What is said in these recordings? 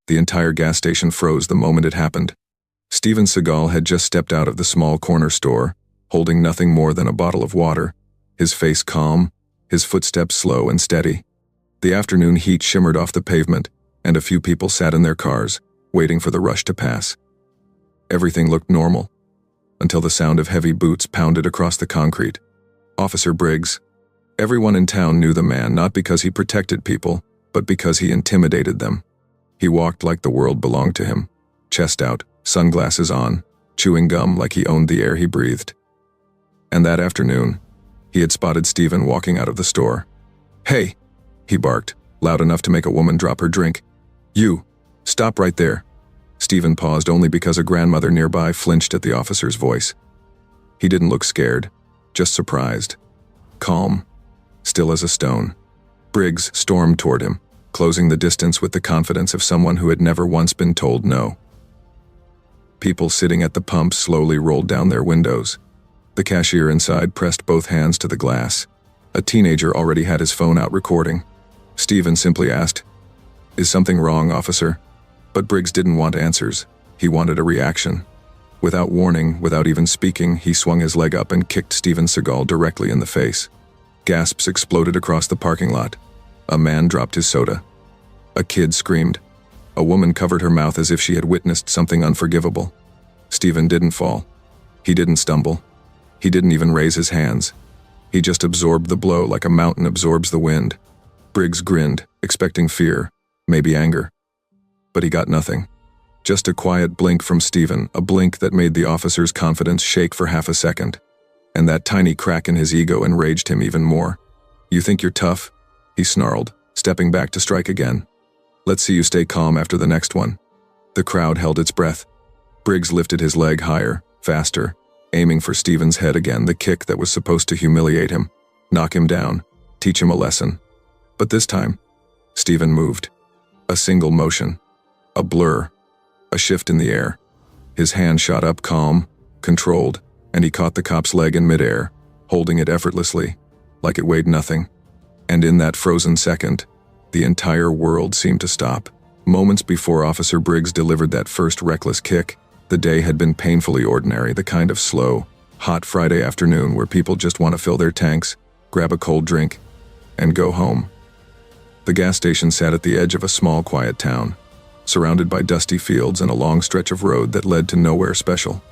The entire gas station froze the moment it happened. Steven Seagal had just stepped out of the small corner store, holding nothing more than a bottle of water, his face calm, his footsteps slow and steady. The afternoon heat shimmered off the pavement, and a few people sat in their cars, waiting for the rush to pass. Everything looked normal, until the sound of heavy boots pounded across the concrete. Officer Briggs. Everyone in town knew the man not because he protected people, but because he intimidated them. He walked like the world belonged to him, chest out, sunglasses on, chewing gum like he owned the air he breathed. And that afternoon, he had spotted Steven walking out of the store. "Hey!" he barked, loud enough to make a woman drop her drink. "You! Stop right there!" Steven paused only because a grandmother nearby flinched at the officer's voice. He didn't look scared, just surprised. Calm, still as a stone. Briggs stormed toward him, closing the distance with the confidence of someone who had never once been told no. People sitting at the pump slowly rolled down their windows. The cashier inside pressed both hands to the glass. A teenager already had his phone out recording. Steven simply asked, "Is something wrong, officer?" But Briggs didn't want answers. He wanted a reaction. Without warning, without even speaking, he swung his leg up and kicked Steven Seagal directly in the face. Gasps exploded across the parking lot. A man dropped his soda. A kid screamed. A woman covered her mouth as if she had witnessed something unforgivable. Steven didn't fall. He didn't stumble. He didn't even raise his hands. He just absorbed the blow like a mountain absorbs the wind. Briggs grinned, expecting fear, maybe anger. But he got nothing. Just a quiet blink from Steven, a blink that made the officer's confidence shake for half a second. And that tiny crack in his ego enraged him even more. "You think you're tough?" he snarled, stepping back to strike again. "Let's see you stay calm after the next one." The crowd held its breath. Briggs lifted his leg higher, faster, aiming for Steven's head again, the kick that was supposed to humiliate him, knock him down, teach him a lesson. But this time, Steven moved. A single motion. A blur. A shift in the air. His hand shot up calm, controlled, and he caught the cop's leg in midair, holding it effortlessly, like it weighed nothing. And in that frozen second, the entire world seemed to stop. Moments before Officer Briggs delivered that first reckless kick, the day had been painfully ordinary, the kind of slow, hot Friday afternoon where people just want to fill their tanks, grab a cold drink, and go home. The gas station sat at the edge of a small, quiet town, surrounded by dusty fields and a long stretch of road that led to nowhere special.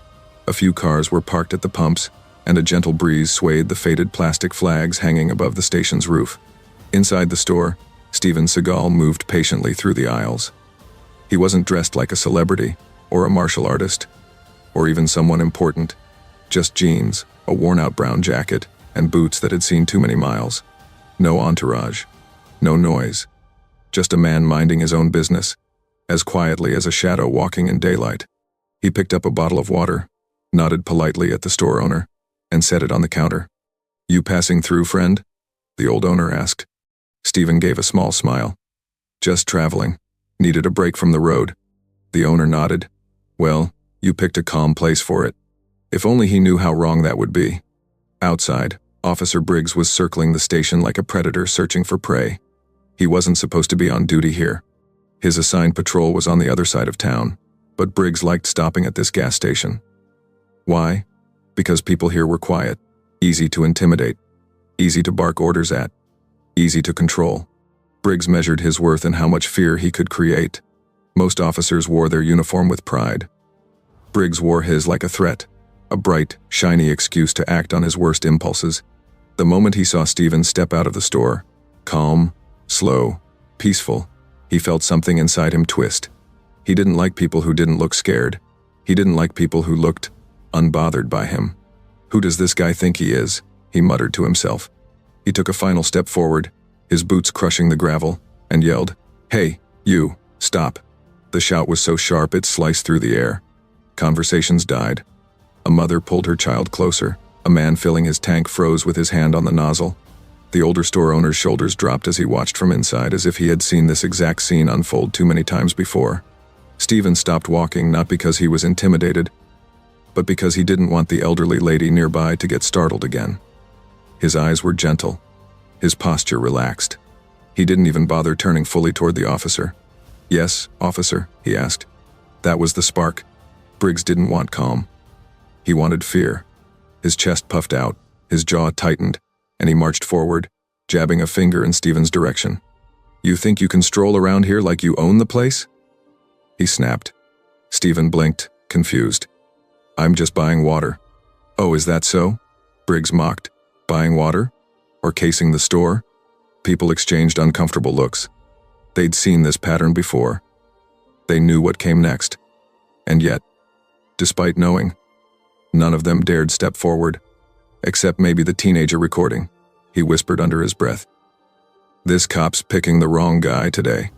A few cars were parked at the pumps, and a gentle breeze swayed the faded plastic flags hanging above the station's roof. Inside the store, Steven Seagal moved patiently through the aisles. He wasn't dressed like a celebrity, or a martial artist, or even someone important. Just jeans, a worn-out brown jacket, and boots that had seen too many miles. No entourage. No noise. Just a man minding his own business, as quietly as a shadow walking in daylight. He picked up a bottle of water, nodded politely at the store owner, and set it on the counter. "You passing through, friend?" the old owner asked. Steven gave a small smile. "Just traveling. Needed a break from the road." The owner nodded. "Well, you picked a calm place for it." If only he knew how wrong that would be. Outside, Officer Briggs was circling the station like a predator searching for prey. He wasn't supposed to be on duty here. His assigned patrol was on the other side of town, but Briggs liked stopping at this gas station. Why? Because people here were quiet, easy to intimidate, easy to bark orders at, easy to control. Briggs measured his worth in how much fear he could create. Most officers wore their uniform with pride. Briggs wore his like a threat, a bright, shiny excuse to act on his worst impulses. The moment he saw Steven step out of the store, calm, slow, peaceful, he felt something inside him twist. He didn't like people who didn't look scared. He didn't like people who looked unbothered by him. "Who does this guy think he is?" he muttered to himself. He took a final step forward, his boots crushing the gravel, and yelled, "Hey, you, stop." The shout was so sharp it sliced through the air. Conversations died. A mother pulled her child closer. A man filling his tank froze with his hand on the nozzle. The older store owner's shoulders dropped as he watched from inside, as if he had seen this exact scene unfold too many times before. Steven stopped walking, not because he was intimidated, but because he didn't want the elderly lady nearby to get startled again. His eyes were gentle, his posture relaxed. He didn't even bother turning fully toward the officer. "Yes, officer," he asked. That was the spark. Briggs didn't want calm. He wanted fear. His chest puffed out, his jaw tightened, and he marched forward, jabbing a finger in Stephen's direction. "You think you can stroll around here like you own the place?" He snapped. Stephen blinked, confused. "I'm just buying water." "Oh, is that so?" Briggs mocked. "Buying water? Or casing the store?" People exchanged uncomfortable looks. They'd seen this pattern before. They knew what came next. And yet, despite knowing, none of them dared step forward, except maybe the teenager recording. He whispered under his breath. "This cop's picking the wrong guy today."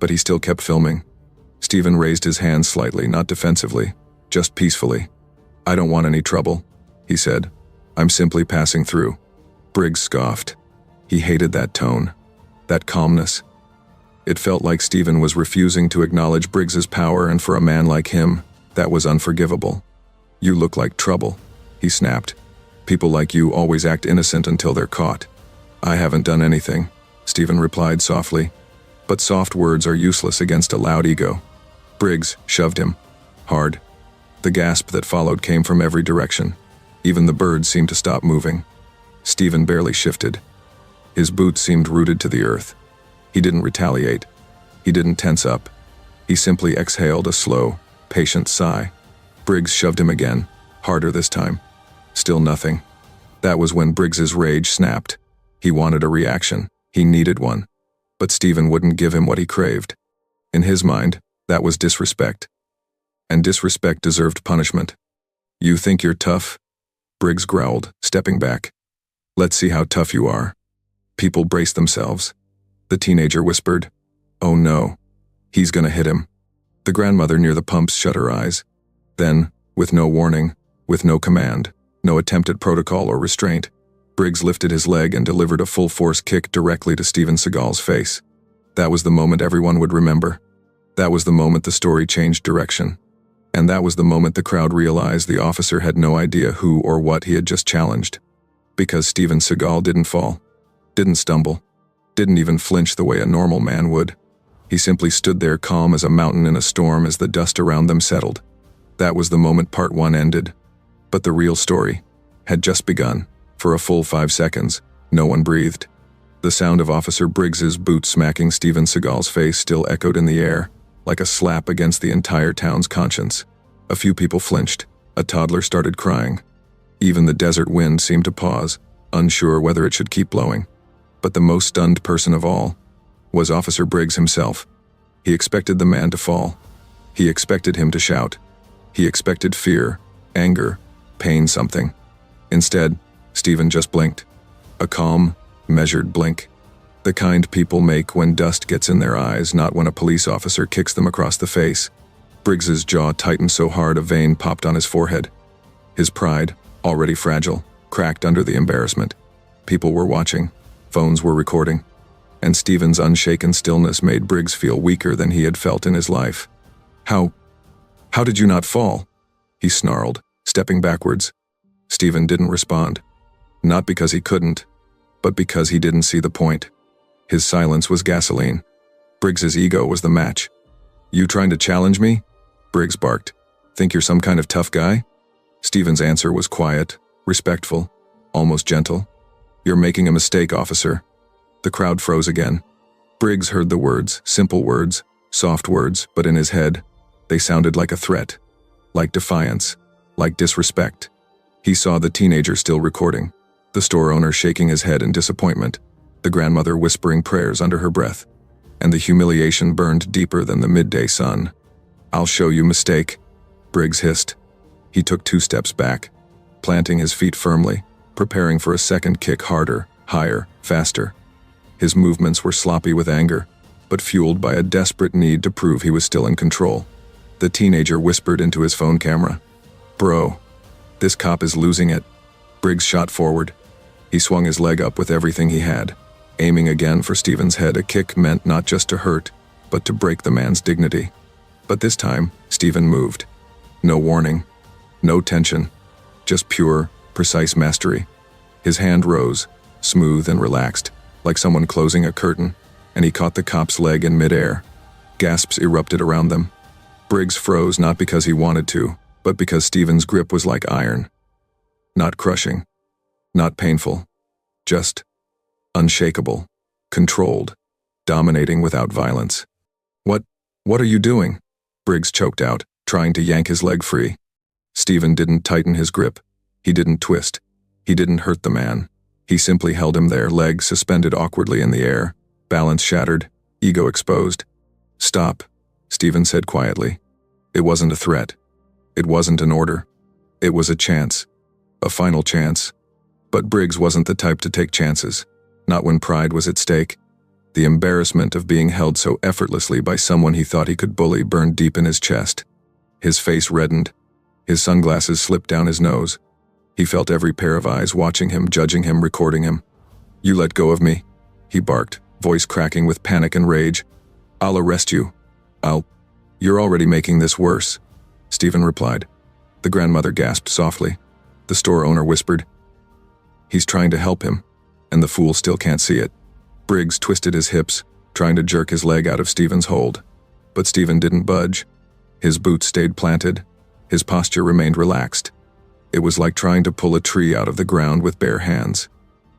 But he still kept filming. Stephen raised his hand slightly, not defensively, just peacefully. "I don't want any trouble," he said. "I'm simply passing through." Briggs scoffed. He hated that tone, that calmness. It felt like Stephen was refusing to acknowledge Briggs's power, and for a man like him, that was unforgivable. "You look like trouble," he snapped. "People like you always act innocent until they're caught." "I haven't done anything," Stephen replied softly. But soft words are useless against a loud ego. Briggs shoved him. Hard. The gasp that followed came from every direction. Even the birds seemed to stop moving. Stephen barely shifted. His boots seemed rooted to the earth. He didn't retaliate. He didn't tense up. He simply exhaled a slow, patient sigh. Briggs shoved him again, harder this time. Still nothing. That was when Briggs's rage snapped. He wanted a reaction. He needed one. But Stephen wouldn't give him what he craved. In his mind, that was disrespect. And disrespect deserved punishment. "You think you're tough?" Briggs growled, stepping back. "Let's see how tough you are." People braced themselves. The teenager whispered, "Oh no, he's gonna hit him." The grandmother near the pumps shut her eyes. Then, with no warning, with no command, no attempt at protocol or restraint, Briggs lifted his leg and delivered a full-force kick directly to Steven Seagal's face. That was the moment everyone would remember. That was the moment the story changed direction. And that was the moment the crowd realized the officer had no idea who or what he had just challenged. Because Steven Seagal didn't fall, didn't stumble, didn't even flinch the way a normal man would. He simply stood there calm as a mountain in a storm as the dust around them settled. That was the moment part 1 ended. But the real story had just begun. For a full 5 seconds, no one breathed. The sound of Officer Briggs's boot smacking Steven Seagal's face still echoed in the air, like a slap against the entire town's conscience. A few people flinched. A toddler started crying. Even the desert wind seemed to pause, unsure whether it should keep blowing. But the most stunned person of all was Officer Briggs himself. He expected the man to fall. He expected him to shout. He expected fear, anger, pain, something. Instead, Stephen just blinked. A calm, measured blink. The kind people make when dust gets in their eyes, not when a police officer kicks them across the face. Briggs's jaw tightened so hard a vein popped on his forehead. His pride, already fragile, cracked under the embarrassment. People were watching. Phones were recording. And Stephen's unshaken stillness made Briggs feel weaker than he had felt in his life. How did you not fall?" he snarled, stepping backwards. Stephen didn't respond. Not because he couldn't, but because he didn't see the point. His silence was gasoline. Briggs's ego was the match. "You trying to challenge me?" Briggs barked. "Think you're some kind of tough guy?" Stephen's answer was quiet, respectful, almost gentle. "You're making a mistake, officer." The crowd froze again. Briggs heard the words, simple words, soft words, but in his head, they sounded like a threat, like defiance, like disrespect. He saw the teenager still recording, the store owner shaking his head in disappointment, the grandmother whispering prayers under her breath, and the humiliation burned deeper than the midday sun. "I'll show you, mistake," Briggs hissed. He took 2 steps back, planting his feet firmly, preparing for a second kick, harder, higher, faster. His movements were sloppy with anger, but fueled by a desperate need to prove he was still in control. The teenager whispered into his phone camera, "Bro, this cop is losing it." Briggs shot forward. He swung his leg up with everything he had, aiming again for Stephen's head. A kick meant not just to hurt, but to break the man's dignity. But this time, Stephen moved. No warning, no tension, just pure, precise mastery. His hand rose, smooth and relaxed, like someone closing a curtain, and he caught the cop's leg in midair. Gasps erupted around them. Briggs froze not because he wanted to, but because Stephen's grip was like iron. Not crushing. Not painful. Just unshakable. Controlled. Dominating without violence. What are you doing? Briggs choked out, trying to yank his leg free. Stephen didn't tighten his grip. He didn't twist. He didn't hurt the man. He simply held him there, legs suspended awkwardly in the air, balance shattered, ego exposed. Stop, Stephen said quietly. It wasn't a threat. It wasn't an order. It was a chance. A final chance. But Briggs wasn't the type to take chances. Not when pride was at stake. The embarrassment of being held so effortlessly by someone he thought he could bully burned deep in his chest. His face reddened. His sunglasses slipped down his nose. He felt every pair of eyes watching him, judging him, recording him. You let go of me, he barked, voice cracking with panic and rage. I'll arrest you. You're already making this worse, Stephen replied. The grandmother gasped softly. The store owner whispered. He's trying to help him, and the fool still can't see it. Briggs twisted his hips, trying to jerk his leg out of Stephen's hold. But Stephen didn't budge. His boots stayed planted. His posture remained relaxed. It was like trying to pull a tree out of the ground with bare hands.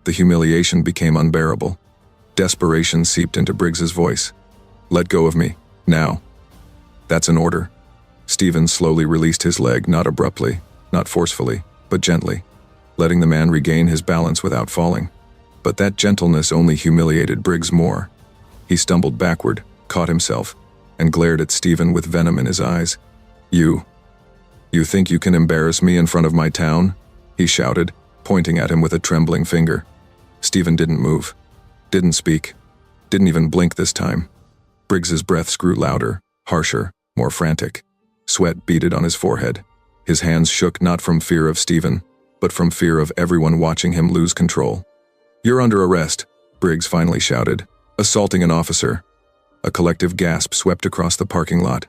The humiliation became unbearable. Desperation seeped into Briggs's voice. Let go of me, now. That's an order. Stephen slowly released his leg, not abruptly, not forcefully, but gently, letting the man regain his balance without falling. But that gentleness only humiliated Briggs more. He stumbled backward, caught himself, and glared at Stephen with venom in his eyes. You think you can embarrass me in front of my town? He shouted, pointing at him with a trembling finger. Stephen didn't move, didn't speak, didn't even blink this time. Briggs's breaths grew louder, harsher, more frantic. Sweat beaded on his forehead. His hands shook not from fear of Stephen, but from fear of everyone watching him lose control. You're under arrest, Briggs finally shouted, assaulting an officer. A collective gasp swept across the parking lot.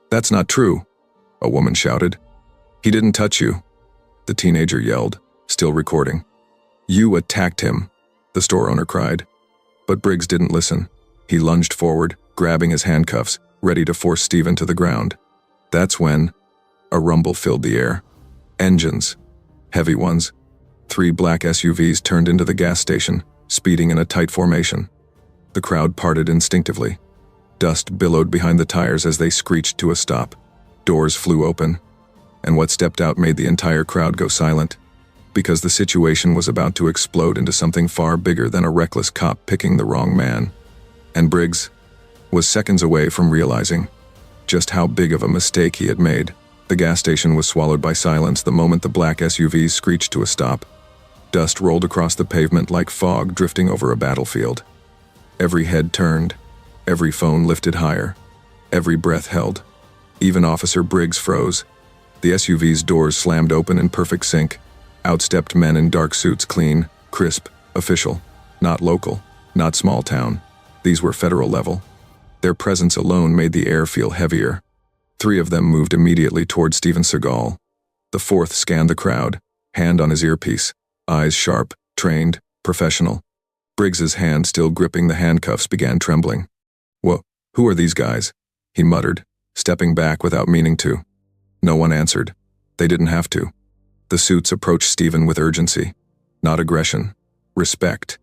That's not true, a woman shouted. He didn't touch you, the teenager yelled, still recording. You attacked him, the store owner cried. But Briggs didn't listen. He lunged forward, grabbing his handcuffs, ready to force Stephen to the ground. That's when a rumble filled the air. Engines, heavy ones. 3 black SUVs turned into the gas station, speeding in a tight formation. The crowd parted instinctively. Dust billowed behind the tires as they screeched to a stop. Doors flew open, and what stepped out made the entire crowd go silent, because the situation was about to explode into something far bigger than a reckless cop picking the wrong man. And Briggs was seconds away from realizing just how big of a mistake he had made. The gas station was swallowed by silence the moment the black SUVs screeched to a stop. Dust rolled across the pavement like fog drifting over a battlefield. Every head turned, every phone lifted higher, every breath held. Even Officer Briggs froze. The SUV's doors slammed open in perfect sync. Out stepped men in dark suits, clean, crisp, official. Not local, not small town. These were federal level. Their presence alone made the air feel heavier. 3 of them moved immediately toward Steven Seagal. The 4th scanned the crowd, hand on his earpiece, eyes sharp, trained, professional. Briggs's hand, still gripping the handcuffs, began trembling. Who are these guys? He muttered, stepping back without meaning to. No one answered. They didn't have to. The suits approached Stephen with urgency. Not aggression. Respect.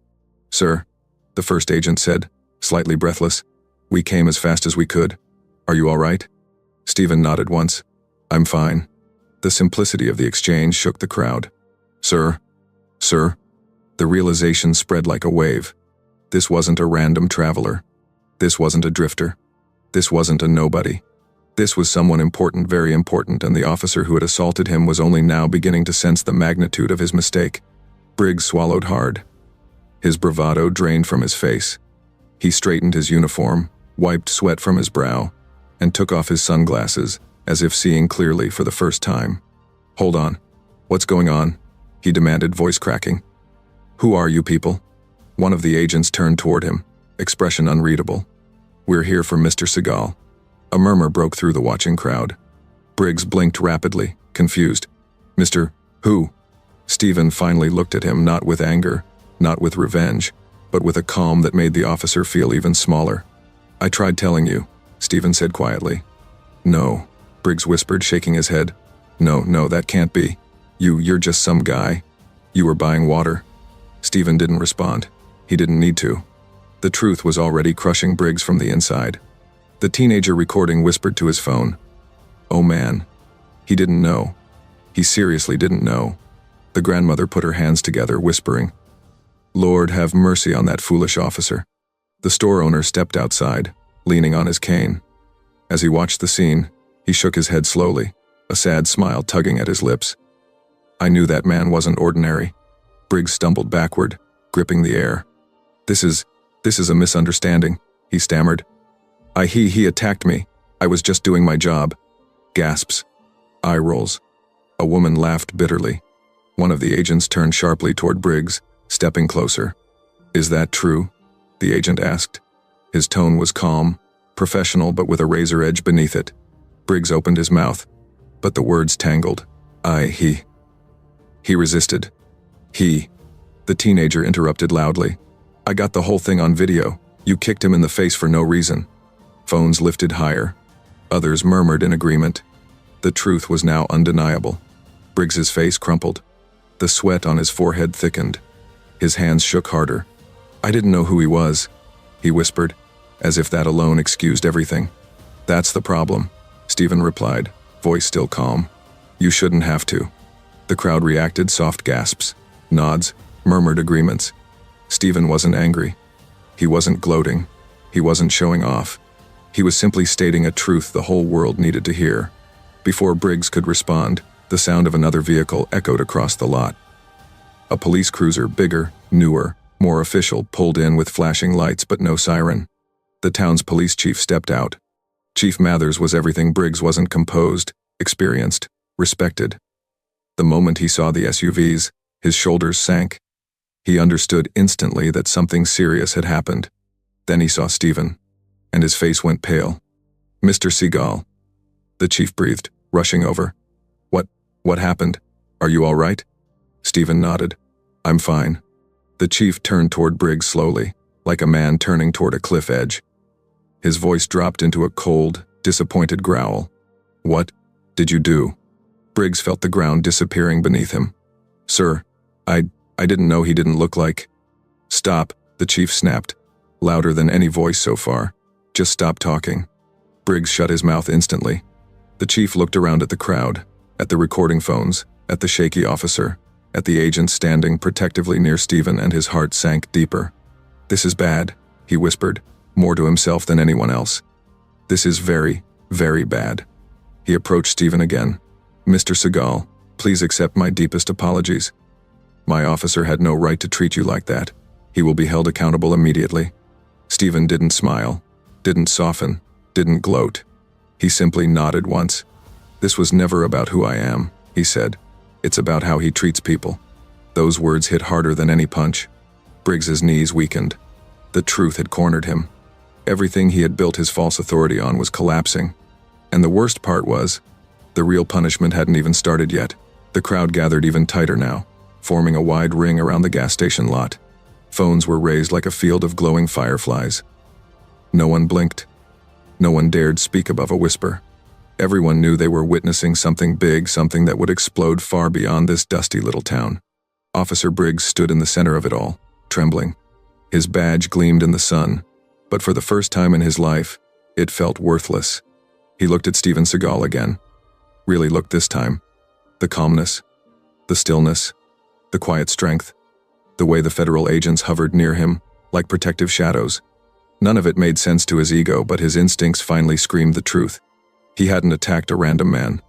Sir, the first agent said, slightly breathless. We came as fast as we could. Are you all right? Stephen nodded once. I'm fine. The simplicity of the exchange shook the crowd. Sir. The realization spread like a wave. This wasn't a random traveler. This wasn't a drifter. This wasn't a nobody. This was someone important, very important, and the officer who had assaulted him was only now beginning to sense the magnitude of his mistake. Briggs swallowed hard. His bravado drained from his face. He straightened his uniform, wiped sweat from his brow, and took off his sunglasses, as if seeing clearly for the first time. Hold on. What's going on? He demanded, voice cracking. Who are you people? One of the agents turned toward him, expression unreadable. We're here for Mr. Seagal. A murmur broke through the watching crowd. Briggs blinked rapidly, confused. Mr. Who? Stephen finally looked at him, not with anger, not with revenge, but with a calm that made the officer feel even smaller. I tried telling you, Stephen said quietly. No, Briggs whispered, shaking his head. No, that can't be. You're just some guy. You were buying water. Stephen didn't respond. He didn't need to. The truth was already crushing Briggs from the inside. The teenager recording whispered to his phone. Oh man. He didn't know. He seriously didn't know. The grandmother put her hands together, whispering, Lord, have mercy on that foolish officer. The store owner stepped outside, leaning on his cane. As he watched the scene, he shook his head slowly, a sad smile tugging at his lips. I knew that man wasn't ordinary. Briggs stumbled backward, gripping the air. This is a misunderstanding, he stammered. He attacked me. I was just doing my job. Gasps. Eye rolls. A woman laughed bitterly. One of the agents turned sharply toward Briggs, stepping closer. Is that true? The agent asked. His tone was calm, professional but with a razor edge beneath it. Briggs opened his mouth, but the words tangled. He resisted. The teenager interrupted loudly. I got the whole thing on video. You kicked him in the face for no reason. Phones lifted higher. Others murmured in agreement. The truth was now undeniable. Briggs's face crumpled. The sweat on his forehead thickened. His hands shook harder. I didn't know who he was, he whispered, as if that alone excused everything. That's the problem, Stephen replied, voice still calm. You shouldn't have to. The crowd reacted, soft gasps, nods, murmured agreements. Stephen wasn't angry. He wasn't gloating. He wasn't showing off. He was simply stating a truth the whole world needed to hear. Before Briggs could respond, the sound of another vehicle echoed across the lot. A police cruiser, bigger, newer, more official, pulled in with flashing lights but no siren. The town's police chief stepped out. Chief Mathers was everything Briggs wasn't: composed, experienced, respected. The moment he saw the SUVs, his shoulders sank. He understood instantly that something serious had happened. Then he saw Stephen, and his face went pale. Mr. Seagal, the chief breathed, rushing over. What happened? Are you all right? Stephen nodded. I'm fine. The chief turned toward Briggs slowly, like a man turning toward a cliff edge. His voice dropped into a cold, disappointed growl. What did you do? Briggs felt the ground disappearing beneath him. Sir, I didn't know he didn't look like... Stop, the chief snapped, louder than any voice so far. Just stop talking. Briggs shut his mouth instantly. The chief looked around at the crowd, at the recording phones, at the shaky officer, at the agent standing protectively near Stephen, and his heart sank deeper. This is bad, he whispered, more to himself than anyone else. This is very, very bad. He approached Stephen again. Mr. Seagal, please accept my deepest apologies. My officer had no right to treat you like that. He will be held accountable immediately. Stephen didn't smile, didn't soften, didn't gloat. He simply nodded once. This was never about who I am, he said. It's about how he treats people. Those words hit harder than any punch. Briggs's knees weakened. The truth had cornered him. Everything he had built his false authority on was collapsing. And the worst part was, the real punishment hadn't even started yet. The crowd gathered even tighter now, forming a wide ring around the gas station lot. Phones were raised like a field of glowing fireflies. No one blinked. No one dared speak above a whisper. Everyone knew they were witnessing something big, something that would explode far beyond this dusty little town. Officer Briggs stood in the center of it all, trembling. His badge gleamed in the sun, but for the first time in his life, it felt worthless. He looked at Steven Seagal again. Really looked this time. The calmness, the stillness, the quiet strength, the way the federal agents hovered near him, like protective shadows. None of it made sense to his ego, but his instincts finally screamed the truth. He hadn't attacked a random man.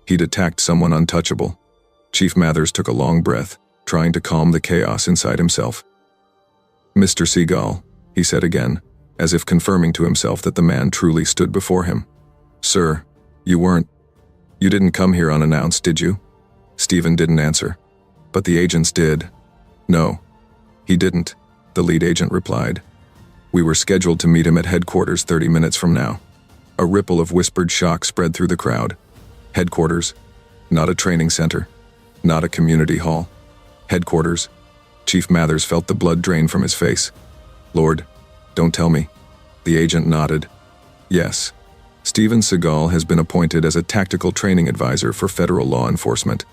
He'd attacked someone untouchable. Chief Mathers took a long breath, trying to calm the chaos inside himself. Mr. Seagal, he said again, as if confirming to himself that the man truly stood before him. Sir, you didn't come here unannounced, did you? Stephen didn't answer. But the agents did. No, he didn't, the lead agent replied. We were scheduled to meet him at headquarters 30 minutes from now. A ripple of whispered shock spread through the crowd. Headquarters, not a training center, not a community hall. Headquarters. Chief Mathers felt the blood drain from his face. Lord, don't tell me. The agent nodded. Yes, Steven Seagal has been appointed as a tactical training advisor for federal law enforcement.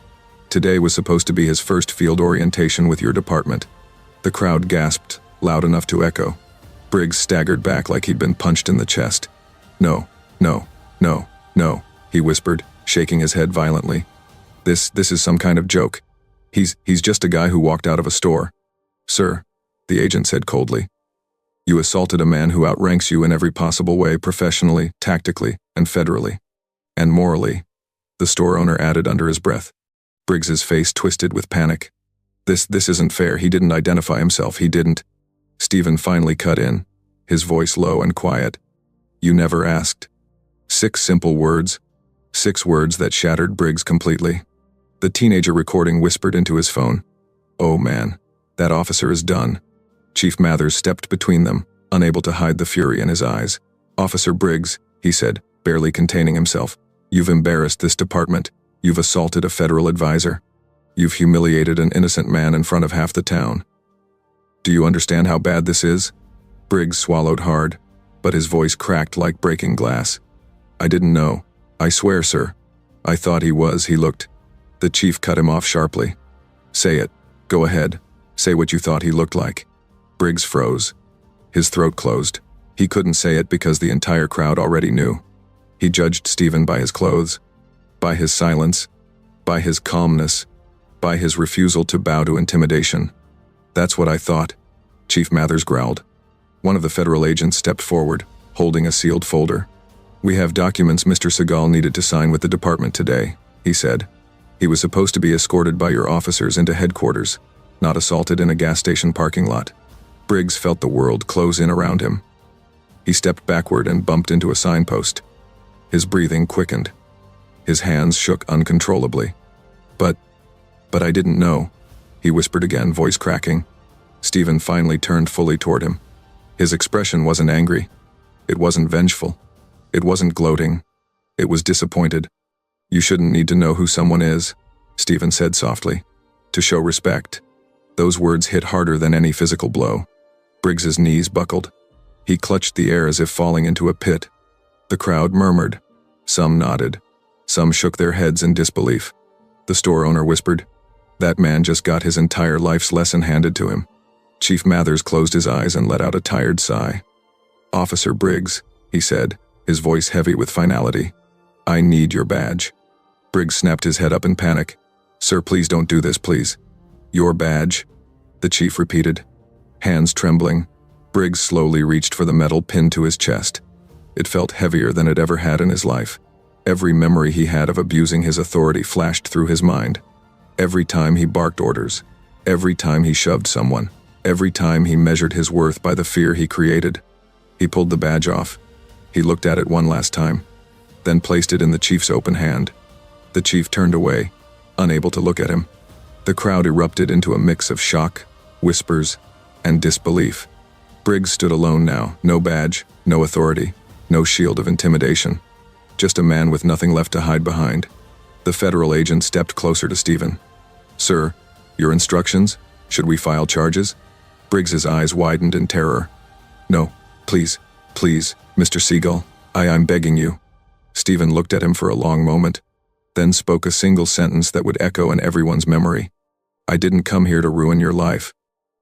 Today was supposed to be his first field orientation with your department. The crowd gasped, loud enough to echo. Briggs staggered back like he'd been punched in the chest. No, no, no, no, he whispered, shaking his head violently. This is some kind of joke. He's just a guy who walked out of a store. Sir, the agent said coldly. You assaulted a man who outranks you in every possible way, professionally, tactically, and federally. And morally, the store owner added under his breath. Briggs's face twisted with panic. This isn't fair. He didn't identify himself. He didn't. Steven finally cut in, his voice low and quiet. You never asked. 6 simple words. 6 words that shattered Briggs completely. The teenager recording whispered into his phone. Oh man, that officer is done. Chief Mathers stepped between them, unable to hide the fury in his eyes. Officer Briggs, he said, barely containing himself. You've embarrassed this department. You've assaulted a federal advisor. You've humiliated an innocent man in front of half the town. Do you understand how bad this is? Briggs swallowed hard, but his voice cracked like breaking glass. I didn't know. I swear, sir. I thought he was. He looked. The chief cut him off sharply. Say it. Go ahead. Say what you thought he looked like. Briggs froze. His throat closed. He couldn't say it because the entire crowd already knew. He judged Steven by his clothes, by his silence, by his calmness, by his refusal to bow to intimidation. That's what I thought, Chief Mathers growled. One of the federal agents stepped forward, holding a sealed folder. We have documents Mr. Seagal needed to sign with the department today, he said. He was supposed to be escorted by your officers into headquarters, not assaulted in a gas station parking lot. Briggs felt the world close in around him. He stepped backward and bumped into a signpost. His breathing quickened. His hands shook uncontrollably. But I didn't know, he whispered again, voice cracking. Steven finally turned fully toward him. His expression wasn't angry. It wasn't vengeful. It wasn't gloating. It was disappointed. You shouldn't need to know who someone is, Steven said softly. To show respect. Those words hit harder than any physical blow. Briggs's knees buckled. He clutched the air as if falling into a pit. The crowd murmured. Some nodded. Some shook their heads in disbelief. The store owner whispered, That man just got his entire life's lesson handed to him. Chief Mathers closed his eyes and let out a tired sigh. Officer Briggs, he said, his voice heavy with finality. I need your badge. Briggs snapped his head up in panic. Sir, please don't do this, please. Your badge, the chief repeated. Hands trembling, Briggs slowly reached for the metal pinned to his chest. It felt heavier than it ever had in his life. Every memory he had of abusing his authority flashed through his mind. Every time he barked orders, every time he shoved someone, every time he measured his worth by the fear he created. He pulled the badge off. He looked at it one last time, then placed it in the chief's open hand. The chief turned away, unable to look at him. The crowd erupted into a mix of shock, whispers, and disbelief. Briggs stood alone now, no badge, no authority, no shield of intimidation. Just a man with nothing left to hide behind. The federal agent stepped closer to Steven. Sir, your instructions? Should we file charges? Briggs's eyes widened in terror. No, please, Mr. Seagal, I'm begging you. Steven looked at him for a long moment, then spoke a single sentence that would echo in everyone's memory. I didn't come here to ruin your life.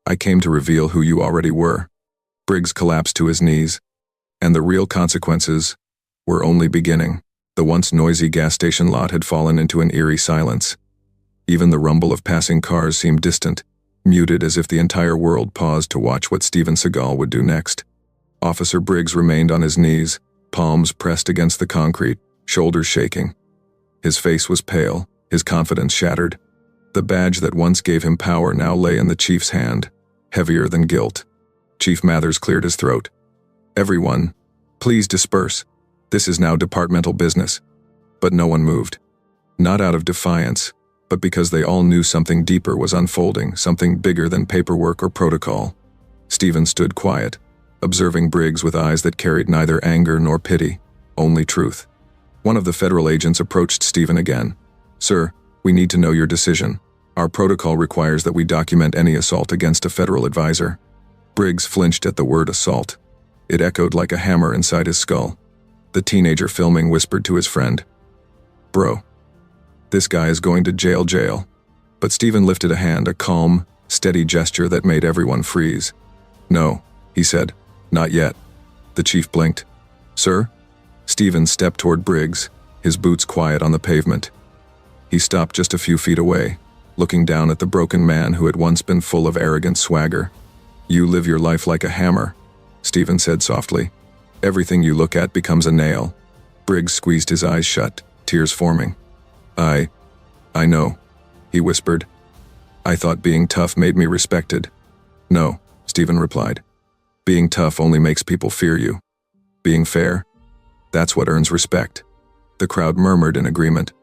I came to reveal who you already were. Briggs collapsed to his knees, and the real consequences were only beginning. The once noisy gas station lot had fallen into an eerie silence. Even the rumble of passing cars seemed distant, muted as if the entire world paused to watch what Steven Seagal would do next. Officer Briggs remained on his knees, palms pressed against the concrete, shoulders shaking. His face was pale, his confidence shattered. The badge that once gave him power now lay in the chief's hand, heavier than guilt. Chief Mathers cleared his throat. Everyone, please disperse. This is now departmental business. But no one moved. Not out of defiance, but because they all knew something deeper was unfolding, something bigger than paperwork or protocol. Steven stood quiet, observing Briggs with eyes that carried neither anger nor pity, only truth. One of the federal agents approached Steven again. Sir, we need to know your decision. Our protocol requires that we document any assault against a federal advisor. Briggs flinched at the word assault. It echoed like a hammer inside his skull. The teenager filming whispered to his friend, "Bro, this guy is going to jail." But Stephen lifted a hand, a calm, steady gesture that made everyone freeze. "No," he said, "not yet." The chief blinked. "Sir?" Stephen stepped toward Briggs, his boots quiet on the pavement. He stopped just a few feet away, looking down at the broken man who had once been full of arrogant swagger. "You live your life like a hammer," Stephen said softly. "Everything you look at becomes a nail." Briggs squeezed his eyes shut, tears forming. I know," he whispered. "I thought being tough made me respected." "No," Stephen replied. "Being tough only makes people fear you. Being fair, that's what earns respect." The crowd murmured in agreement.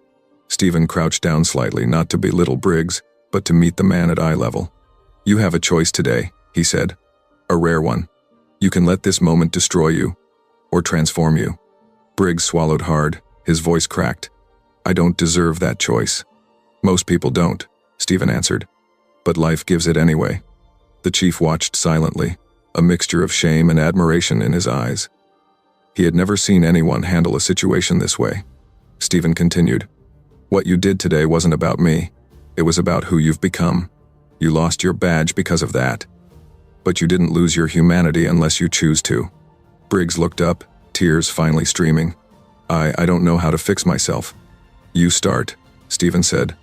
Stephen crouched down slightly, not to belittle Briggs, but to meet the man at eye level. "You have a choice today," he said. "A rare one. You can let this moment destroy you, or transform you." Briggs swallowed hard, his voice cracked. "I don't deserve that choice." "Most people don't," Stephen answered. "But life gives it anyway." The chief watched silently, a mixture of shame and admiration in his eyes. He had never seen anyone handle a situation this way. Stephen continued, "What you did today wasn't about me. It was about who you've become. You lost your badge because of that. But you didn't lose your humanity unless you choose to." Briggs looked up, tears finally streaming. I don't know how to fix myself." "You start," Stephen said.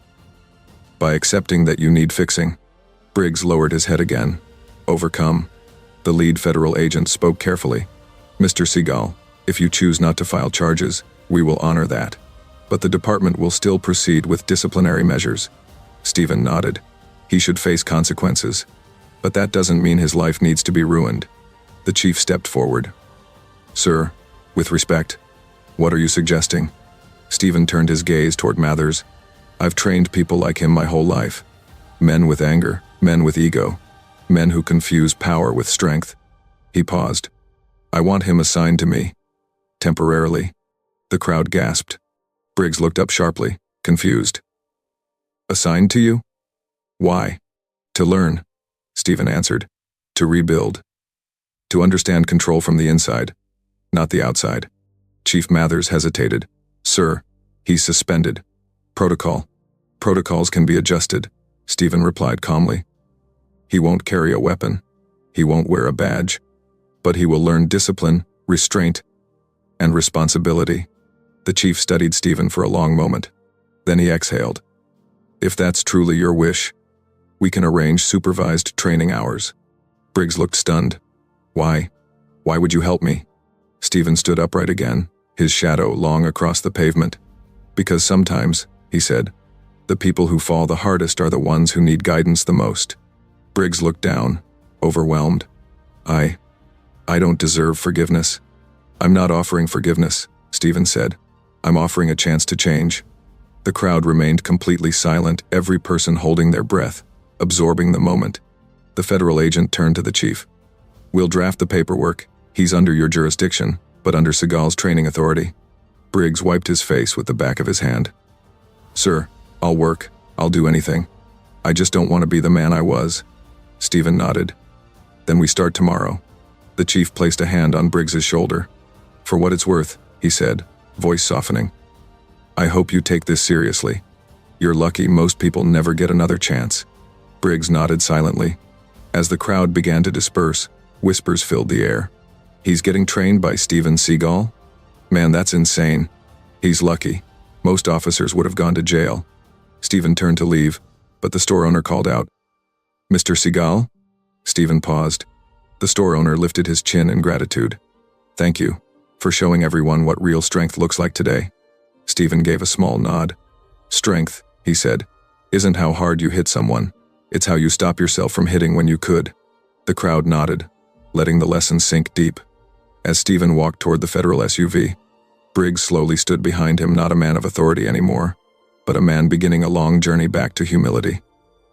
"By accepting that you need fixing." Briggs lowered his head again. "Overcome." The lead federal agent spoke carefully. "Mr. Seagal, if you choose not to file charges, we will honor that. But the department will still proceed with disciplinary measures." Stephen nodded. He should face consequences. But that doesn't mean his life needs to be ruined. The chief stepped forward. "Sir, with respect, what are you suggesting?" Stephen turned his gaze toward Mathers. "I've trained people like him my whole life. Men with anger, men with ego, men who confuse power with strength." He paused. "I want him assigned to me. Temporarily." The crowd gasped. Briggs looked up sharply, confused. "Assigned to you? Why?" "To learn," Stephen answered. "To rebuild. To understand control from the inside, not the outside." Chief Mathers hesitated. "Sir, he's suspended. Protocol. Protocols can be adjusted," Stephen replied calmly. "He won't carry a weapon. He won't wear a badge. But he will learn discipline, restraint, and responsibility." The chief studied Stephen for a long moment. Then he exhaled. "If that's truly your wish, we can arrange supervised training hours." Briggs looked stunned. "Why? Why would you help me?" Stephen stood upright again, his shadow long across the pavement. "Because sometimes," he said, "the people who fall the hardest are the ones who need guidance the most." Briggs looked down, overwhelmed. I don't deserve forgiveness." "I'm not offering forgiveness," Stephen said. "I'm offering a chance to change." The crowd remained completely silent, every person holding their breath, absorbing the moment. The federal agent turned to the chief. "We'll draft the paperwork. He's under your jurisdiction, but under Seagal's training authority." Briggs wiped his face with the back of his hand. "Sir, I'll work. I'll do anything. I just don't want to be the man I was." Stephen nodded. "Then we start tomorrow." The chief placed a hand on Briggs's shoulder. "For what it's worth," he said, voice softening, "I hope you take this seriously. You're lucky most people never get another chance." Briggs nodded silently. As the crowd began to disperse, whispers filled the air. "He's getting trained by Steven Seagal? Man, that's insane. He's lucky. Most officers would have gone to jail." Stephen turned to leave, but the store owner called out, "Mr. Seagal?" Stephen paused. The store owner lifted his chin in gratitude. "Thank you for showing everyone what real strength looks like today." Stephen gave a small nod. "Strength," he said, "isn't how hard you hit someone. It's how you stop yourself from hitting when you could." The crowd nodded, letting the lesson sink deep. As Stephen walked toward the federal SUV, Briggs slowly stood behind him, not a man of authority anymore, but a man beginning a long journey back to humility.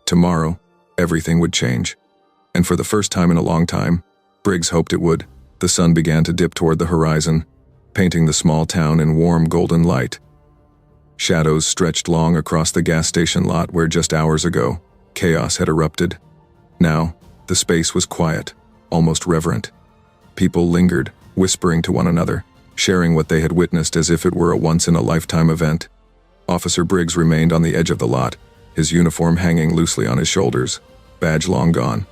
Tomorrow, everything would change. And for the first time in a long time, Briggs hoped it would. The sun began to dip toward the horizon, painting the small town in warm golden light. Shadows stretched long across the gas station lot where just hours ago, chaos had erupted. Now, the space was quiet, almost reverent. People lingered, whispering to one another, sharing what they had witnessed as if it were a once-in-a-lifetime event. Officer Briggs remained on the edge of the lot, his uniform hanging loosely on his shoulders, badge long gone.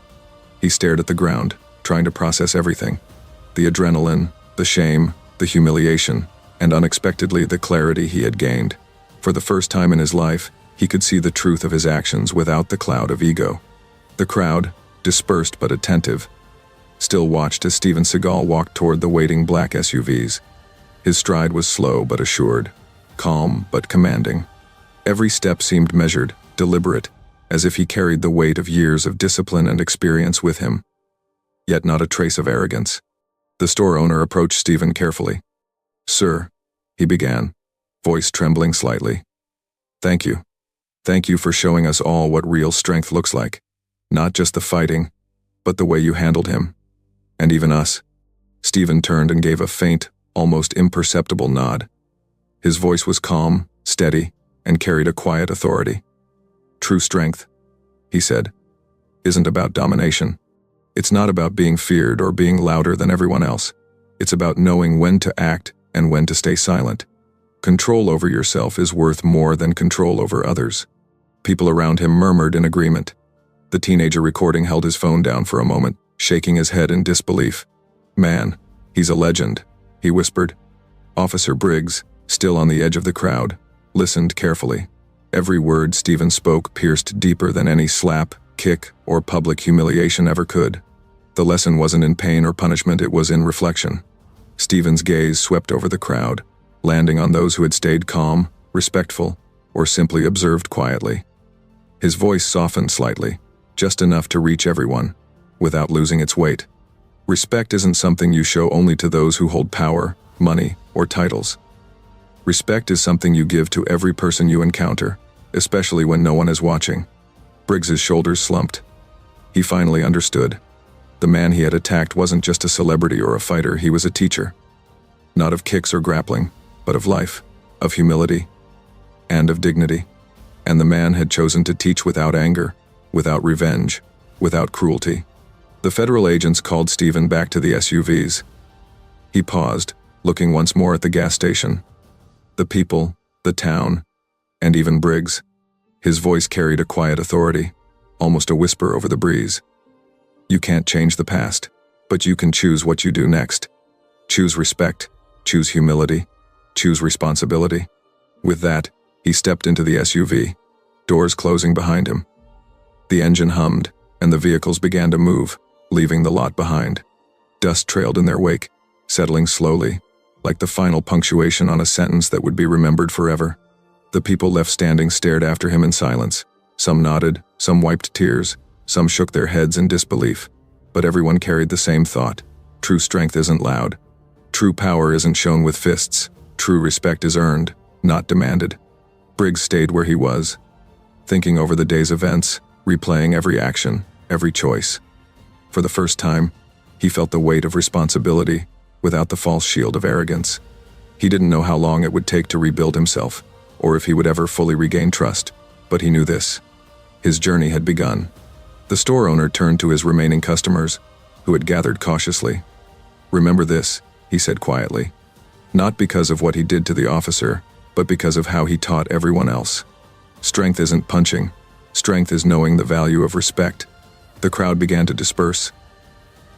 He stared at the ground, trying to process everything. The adrenaline, the shame, the humiliation, and unexpectedly the clarity he had gained. For the first time in his life, he could see the truth of his actions without the cloud of ego. The crowd, dispersed but attentive, still watched as Steven Seagal walked toward the waiting black SUVs. His stride was slow but assured, calm but commanding. Every step seemed measured, deliberate, as if he carried the weight of years of discipline and experience with him. Yet not a trace of arrogance. The store owner approached Steven carefully. "Sir," he began, voice trembling slightly. "Thank you. Thank you for showing us all what real strength looks like. Not just the fighting, but the way you handled him. And even us." Steven turned and gave a faint, almost imperceptible nod. His voice was calm, steady, and carried a quiet authority. "True strength," he said, "isn't about domination. It's not about being feared or being louder than everyone else. It's about knowing when to act and when to stay silent. Control over yourself is worth more than control over others." People around him murmured in agreement. The teenager recording held his phone down for a moment, shaking his head in disbelief. "Man, he's a legend," he whispered. Officer Briggs, still on the edge of the crowd, listened carefully. Every word Steven spoke pierced deeper than any slap, kick, or public humiliation ever could. The lesson wasn't in pain or punishment, it was in reflection. Steven's gaze swept over the crowd, landing on those who had stayed calm, respectful, or simply observed quietly. His voice softened slightly, just enough to reach everyone, without losing its weight. Respect isn't something you show only to those who hold power, money, or titles. Respect is something you give to every person you encounter, especially when no one is watching. Briggs's shoulders slumped. He finally understood. The man he had attacked wasn't just a celebrity or a fighter, he was a teacher. Not of kicks or grappling, but of life, of humility, and of dignity. And the man had chosen to teach without anger, without revenge, without cruelty. The federal agents called Steven back to the SUVs. He paused, looking once more at the gas station. The people, the town, and even Briggs. His voice carried a quiet authority, almost a whisper over the breeze. "You can't change the past, but you can choose what you do next. Choose respect, choose humility, choose responsibility." With that, he stepped into the SUV, doors closing behind him. The engine hummed, and the vehicles began to move, leaving the lot behind. Dust trailed in their wake, settling slowly, like the final punctuation on a sentence that would be remembered forever. The people left standing stared after him in silence. Some nodded, some wiped tears, some shook their heads in disbelief. But everyone carried the same thought. True strength isn't loud. True power isn't shown with fists. True respect is earned, not demanded. Briggs stayed where he was, thinking over the day's events, replaying every action, every choice. For the first time, he felt the weight of responsibility, without the false shield of arrogance. He didn't know how long it would take to rebuild himself, or if he would ever fully regain trust, but he knew this. His journey had begun. The store owner turned to his remaining customers, who had gathered cautiously. "Remember this," he said quietly. Not because of what he did to the officer, but because of how he taught everyone else. Strength isn't punching. Strength is knowing the value of respect. The crowd began to disperse.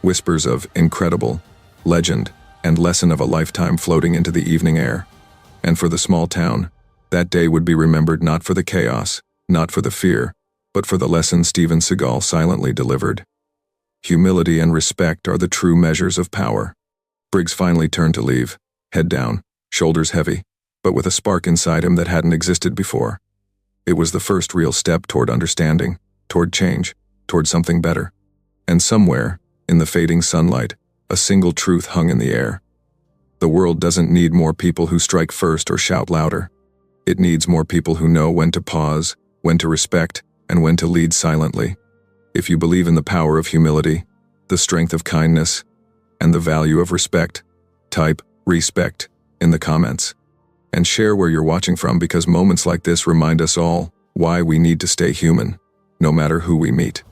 Whispers of incredible, legend, and lesson of a lifetime floating into the evening air. And for the small town, that day would be remembered not for the chaos, not for the fear, but for the lesson Steven Seagal silently delivered. Humility and respect are the true measures of power. Briggs finally turned to leave, head down, shoulders heavy, but with a spark inside him that hadn't existed before. It was the first real step toward understanding, toward change, toward something better. And somewhere, in the fading sunlight, a single truth hung in the air. The world doesn't need more people who strike first or shout louder. It needs more people who know when to pause, when to respect, and when to lead silently. If you believe in the power of humility, the strength of kindness, and the value of respect, type "respect" in the comments. And share where you're watching from, because moments like this remind us all why we need to stay human, no matter who we meet.